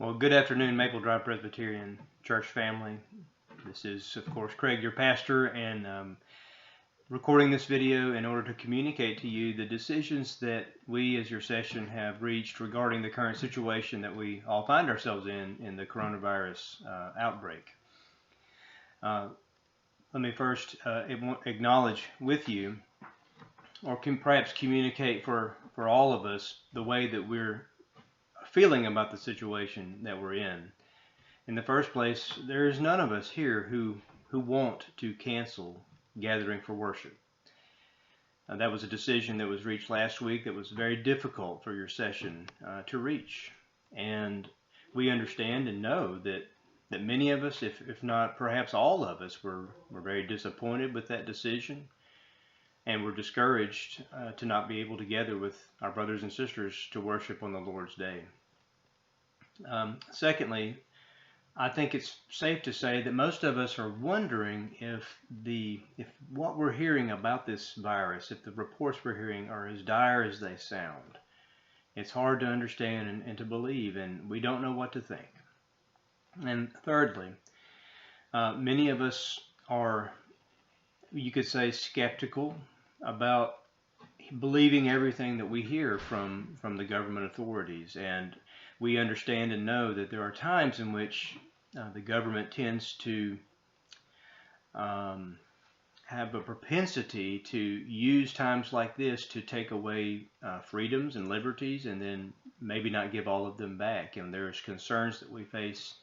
Well, good afternoon, Maple Drive Presbyterian Church family. This is, of course, Craig, your pastor, and recording this video in order to communicate to you the decisions that we as your session have reached regarding the current situation that we all find ourselves in the coronavirus outbreak. Let me first acknowledge with you, or perhaps communicate for all of us, the way that we're feeling about the situation that we're in. In the first place, there is none of us here who want to cancel gathering for worship. That was a decision that was reached last week that was very difficult for your session to reach. And we understand and know that many of us, if not perhaps all of us, were very disappointed with that decision. And we're discouraged to not be able to gather with our brothers and sisters to worship on the Lord's Day. Secondly, I think it's safe to say that most of us are wondering if what we're hearing about this virus, if the reports we're hearing are as dire as they sound. It's hard to understand and to believe, and we don't know what to think. And thirdly, many of us are, you could say, skeptical about believing everything that we hear from the government authorities. And we understand and know that there are times in which the government tends to have a propensity to use times like this to take away freedoms and liberties, and then maybe not give all of them back. And there's concerns that we face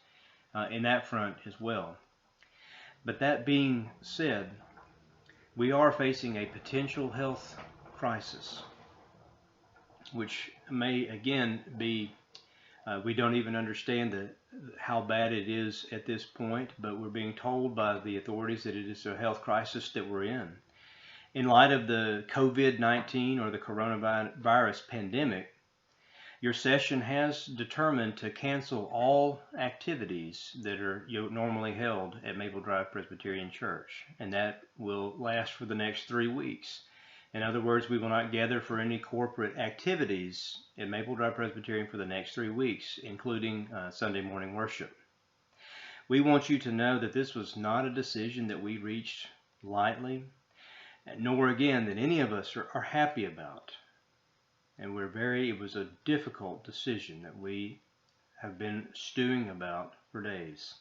in that front as well. But that being said, we are facing a potential health crisis, which may again be, we don't even understand how bad it is at this point, but we're being told by the authorities that it is a health crisis that we're in. In light of the COVID-19 or the coronavirus pandemic, your session has determined to cancel all activities that are normally held at Maple Drive Presbyterian Church, and that will last for the next 3 weeks. In other words, we will not gather for any corporate activities at Maple Drive Presbyterian for the next 3 weeks, including Sunday morning worship. We want you to know that this was not a decision that we reached lightly, nor again that any of us are happy about. And it was a difficult decision that we have been stewing about for days.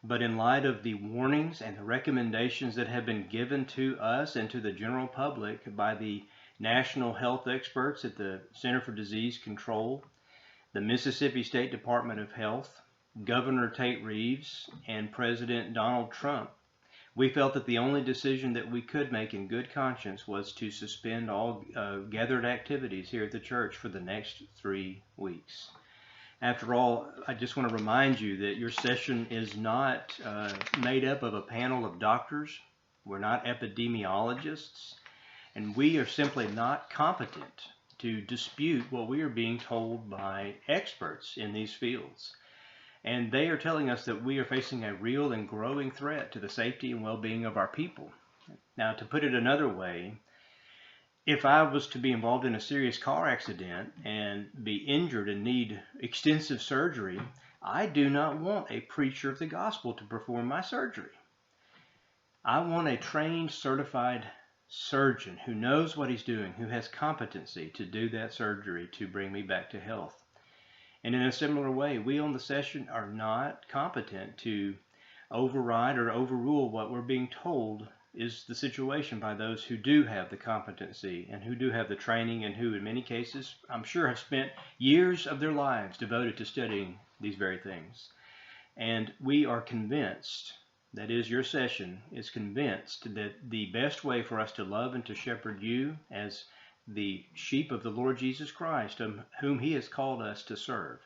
But in light of the warnings and the recommendations that have been given to us and to the general public by the national health experts at the Center for Disease Control, the Mississippi State Department of Health, Governor Tate Reeves, and President Donald Trump, we felt that the only decision that we could make in good conscience was to suspend all gathered activities here at the church for the next 3 weeks. After all, I just want to remind you that your session is not made up of a panel of doctors. We're not epidemiologists, and we are simply not competent to dispute what we are being told by experts in these fields. And they are telling us that we are facing a real and growing threat to the safety and well-being of our people. Now, to put it another way, if I was to be involved in a serious car accident and be injured and need extensive surgery, I do not want a preacher of the gospel to perform my surgery. I want a trained, certified surgeon who knows what he's doing, who has competency to do that surgery to bring me back to health. And in a similar way, we on the session are not competent to override or overrule what we're being told is the situation by those who do have the competency and who do have the training, and who in many cases, I'm sure, have spent years of their lives devoted to studying these very things. And we are convinced, that is, your session is convinced, that the best way for us to love and to shepherd you as the sheep of the Lord Jesus Christ, whom he has called us to serve,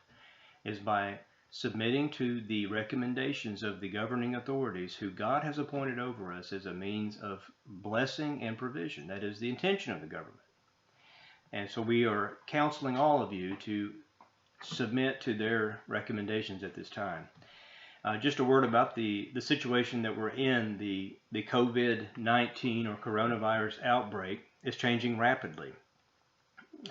is by submitting to the recommendations of the governing authorities who God has appointed over us as a means of blessing and provision. That is the intention of the government. And so we are counseling all of you to submit to their recommendations at this time. Just a word about the situation that we're in. The COVID-19 or coronavirus outbreak is changing rapidly.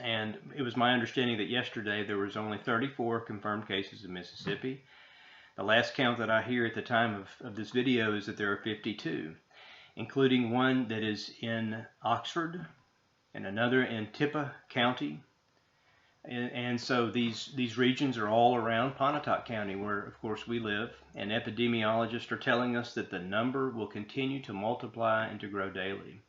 And it was my understanding that yesterday there was only 34 confirmed cases in Mississippi. The last count that I hear at the time of this video is that there are 52, including one that is in Oxford and another in Tippah County. And so these regions are all around Pontotoc County, where, of course, we live. And epidemiologists are telling us that the number will continue to multiply and to grow daily.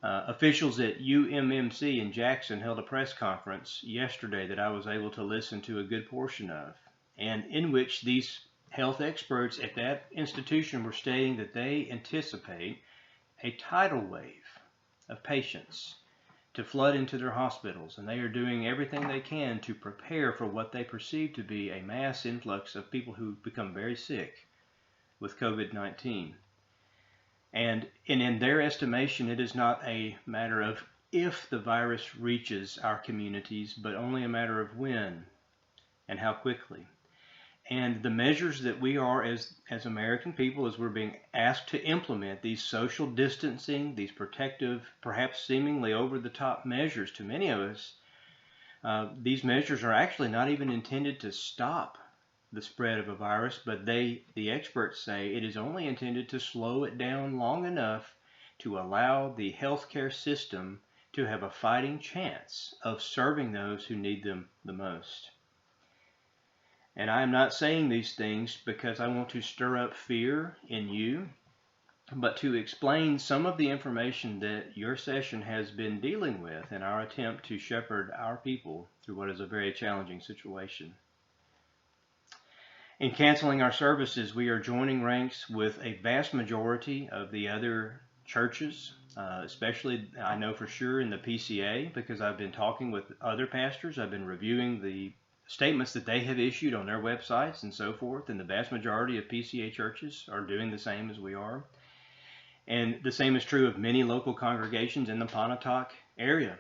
Officials at UMMC in Jackson held a press conference yesterday that I was able to listen to a good portion of, and in which these health experts at that institution were stating that they anticipate a tidal wave of patients to flood into their hospitals, and they are doing everything they can to prepare for what they perceive to be a mass influx of people who become very sick with COVID-19. And in their estimation, it is not a matter of if the virus reaches our communities, but only a matter of when and how quickly. And the measures that we are as American people, as we're being asked to implement, these social distancing, these protective, perhaps seemingly over-the-top measures to many of us, these measures are actually not even intended to stop the spread of a virus, but the experts say it is only intended to slow it down long enough to allow the healthcare system to have a fighting chance of serving those who need them the most. And I am not saying these things because I want to stir up fear in you, but to explain some of the information that your session has been dealing with in our attempt to shepherd our people through what is a very challenging situation. In canceling our services, we are joining ranks with a vast majority of the other churches, especially I know for sure in the PCA, because I've been talking with other pastors. I've been reviewing the statements that they have issued on their websites and so forth, and the vast majority of PCA churches are doing the same as we are. And the same is true of many local congregations in the Pontotoc area.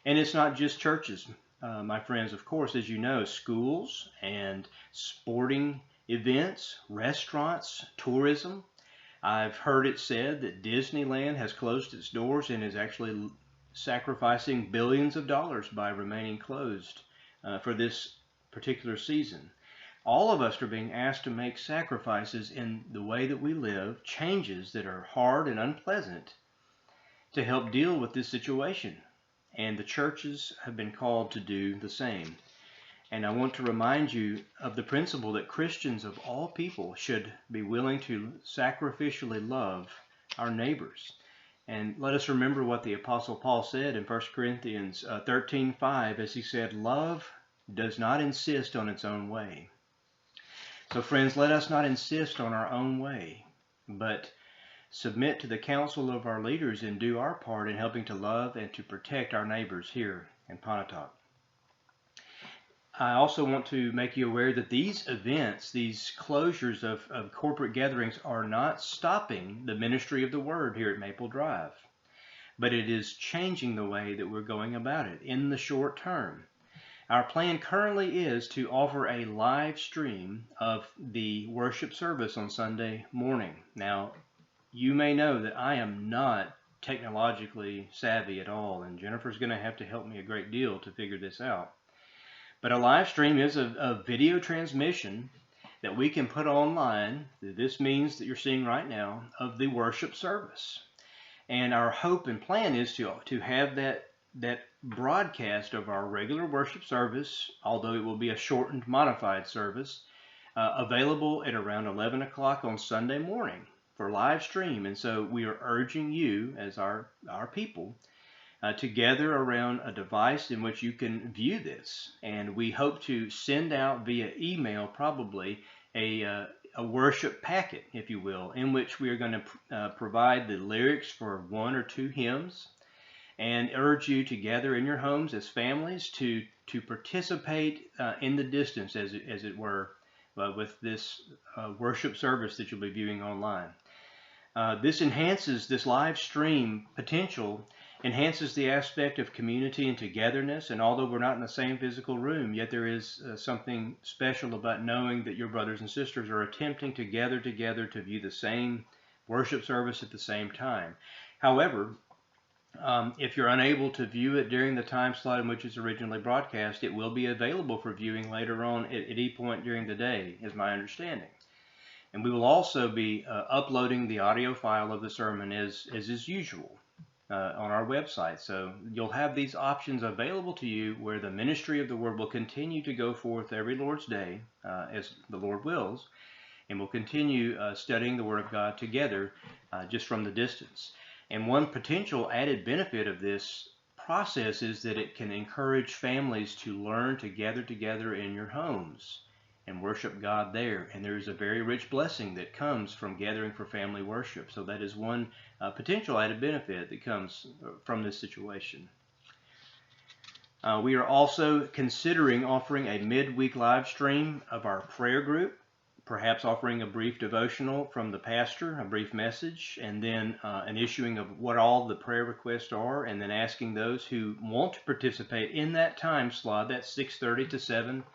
And it's not just churches. My friends, of course, as you know, schools and sporting events, restaurants, tourism. I've heard it said that Disneyland has closed its doors and is actually sacrificing billions of dollars by remaining closed for this particular season. All of us are being asked to make sacrifices in the way that we live, changes that are hard and unpleasant to help deal with this situation. And the churches have been called to do the same. And I want to remind you of the principle that Christians of all people should be willing to sacrificially love our neighbors. And let us remember what the Apostle Paul said in 1 Corinthians 13:5, as he said, love does not insist on its own way. So friends, let us not insist on our own way, but submit to the counsel of our leaders and do our part in helping to love and to protect our neighbors here in Pontotoc. I also want to make you aware that these events, these closures of corporate gatherings are not stopping the ministry of the Word here at Maple Drive, but it is changing the way that we're going about it in the short term. Our plan currently is to offer a live stream of the worship service on Sunday morning. Now, you may know that I am not technologically savvy at all, and Jennifer's going to have to help me a great deal to figure this out. But a live stream is a video transmission that we can put online. This means that you're seeing right now of the worship service. And our hope and plan is to have that broadcast of our regular worship service, although it will be a shortened, modified service, available at around 11 o'clock on Sunday morning for live stream. And so we are urging you as our people to gather around a device in which you can view this. And we hope to send out via email probably a worship packet, if you will, in which we are going to provide the lyrics for one or two hymns, and urge you to gather in your homes as families to participate in the distance, as it were, with this worship service that you'll be viewing online. This live stream potential enhances the aspect of community and togetherness, and although we're not in the same physical room, yet there is something special about knowing that your brothers and sisters are attempting to gather together to view the same worship service at the same time. However, If you're unable to view it during the time slot in which it's originally broadcast, it will be available for viewing later on at any point during the day, is my understanding. And we will also be uploading the audio file of the sermon as is usual on our website. So you'll have these options available to you where the ministry of the Word will continue to go forth every Lord's Day as the Lord wills, and we'll continue studying the Word of God together just from the distance. And one potential added benefit of this process is that it can encourage families to learn to gather together in your homes and worship God there. And there is a very rich blessing that comes from gathering for family worship. So that is one potential added benefit that comes from this situation. We are also considering offering a midweek live stream of our prayer group, perhaps offering a brief devotional from the pastor, a brief message, and then an issuing of what all the prayer requests are, and then asking those who want to participate in that time slot, that 6:30 to 7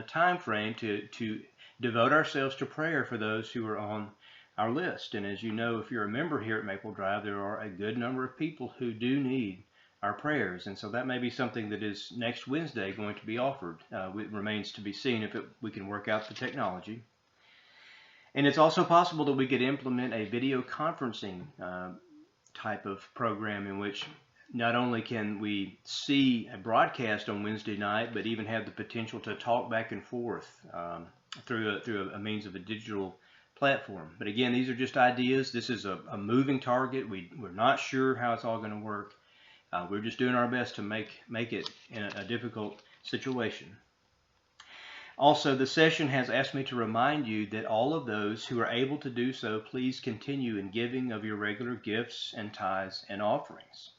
time frame, to devote ourselves to prayer for those who are on our list. And as you know, if you're a member here at Maple Drive, there are a good number of people who do need our prayers, and so that may be something that is next Wednesday going to be offered. It remains to be seen if we can work out the technology. And it's also possible that we could implement a video conferencing type of program in which not only can we see a broadcast on Wednesday night, but even have the potential to talk back and forth through a means of a digital platform. But again, these are just ideas. This is a moving target. We're not sure how it's all going to work. We're just doing our best to make it in a difficult situation. Also, the session has asked me to remind you that all of those who are able to do so, please continue in giving of your regular gifts and tithes and offerings.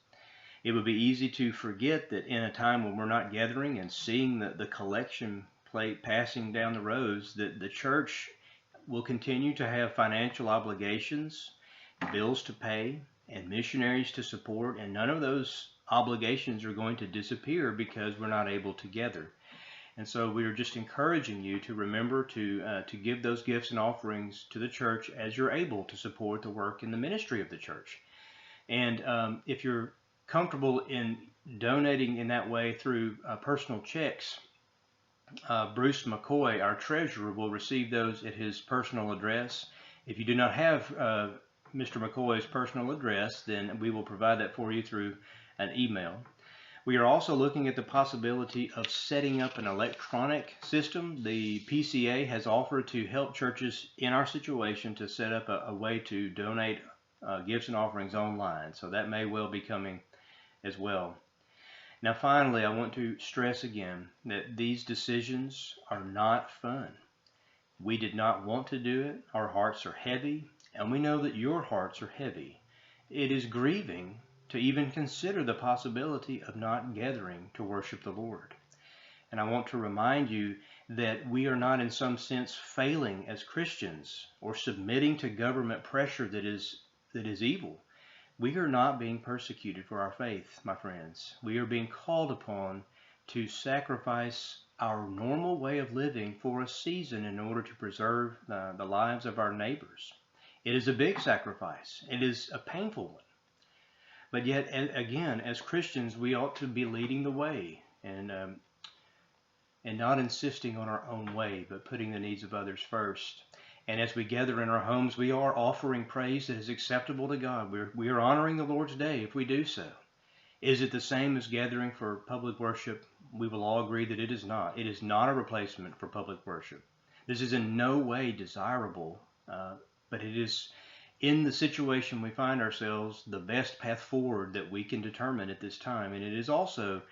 It would be easy to forget that in a time when we're not gathering and seeing the collection plate passing down the rows, that the church will continue to have financial obligations, bills to pay, and missionaries to support, and none of those obligations are going to disappear because we're not able to gather. And so we are just encouraging you to remember to give those gifts and offerings to the church as you're able to support the work in the ministry of the church. And if you're comfortable in donating in that way through personal checks, Bruce McCoy, our treasurer, will receive those at his personal address. If you do not have Mr. McCoy's personal address, then we will provide that for you through an email. We are also looking at the possibility of setting up an electronic system. The PCA has offered to help churches in our situation to set up a way to donate gifts and offerings online. So that may well be coming as well. Now finally, I want to stress again that these decisions are not fun. We did not want to do it. Our hearts are heavy, and we know that your hearts are heavy. It is grieving to even consider the possibility of not gathering to worship the Lord. And I want to remind you that we are not in some sense failing as Christians or submitting to government pressure that is evil. We are not being persecuted for our faith, my friends. We are being called upon to sacrifice our normal way of living for a season in order to preserve the lives of our neighbors. It is a big sacrifice. It is a painful one. But yet, again, as Christians, we ought to be leading the way and not insisting on our own way, but putting the needs of others first. And as we gather in our homes, we are offering praise that is acceptable to God. We are honoring the Lord's Day if we do so. Is it the same as gathering for public worship? We will all agree that it is not. It is not a replacement for public worship. This is in no way desirable, but it is, in the situation we find ourselves, the best path forward that we can determine at this time. And it is also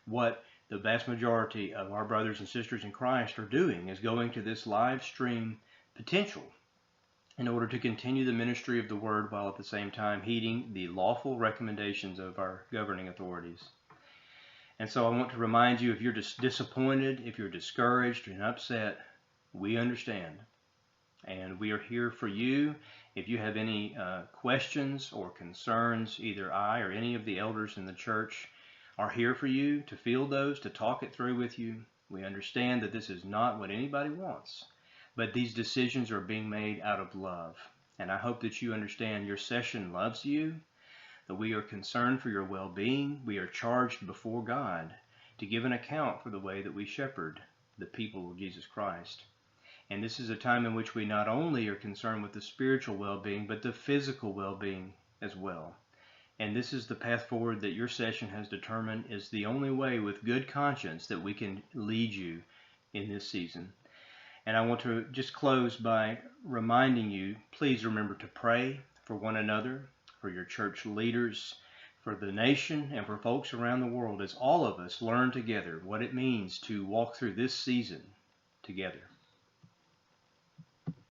what the vast majority of our brothers and sisters in Christ are doing, is going to this live stream potential in order to continue the ministry of the Word while at the same time heeding the lawful recommendations of our governing authorities. And so I want to remind you, if you're disappointed, if you're discouraged and upset, we understand. And we are here for you. If you have any questions or concerns, either I or any of the elders in the church are here for you to field those, to talk it through with you. We understand that this is not what anybody wants, but these decisions are being made out of love. And I hope that you understand your session loves you. We are concerned for your well-being. We are charged before God to give an account for the way that we shepherd the people of Jesus Christ. And this is a time in which we not only are concerned with the spiritual well-being, but the physical well-being as well. And this is the path forward that your session has determined is the only way with good conscience that we can lead you in this season. And I want to just close by reminding you, please remember to pray for one another, for your church leaders, for the nation, and for folks around the world as all of us learn together what it means to walk through this season together.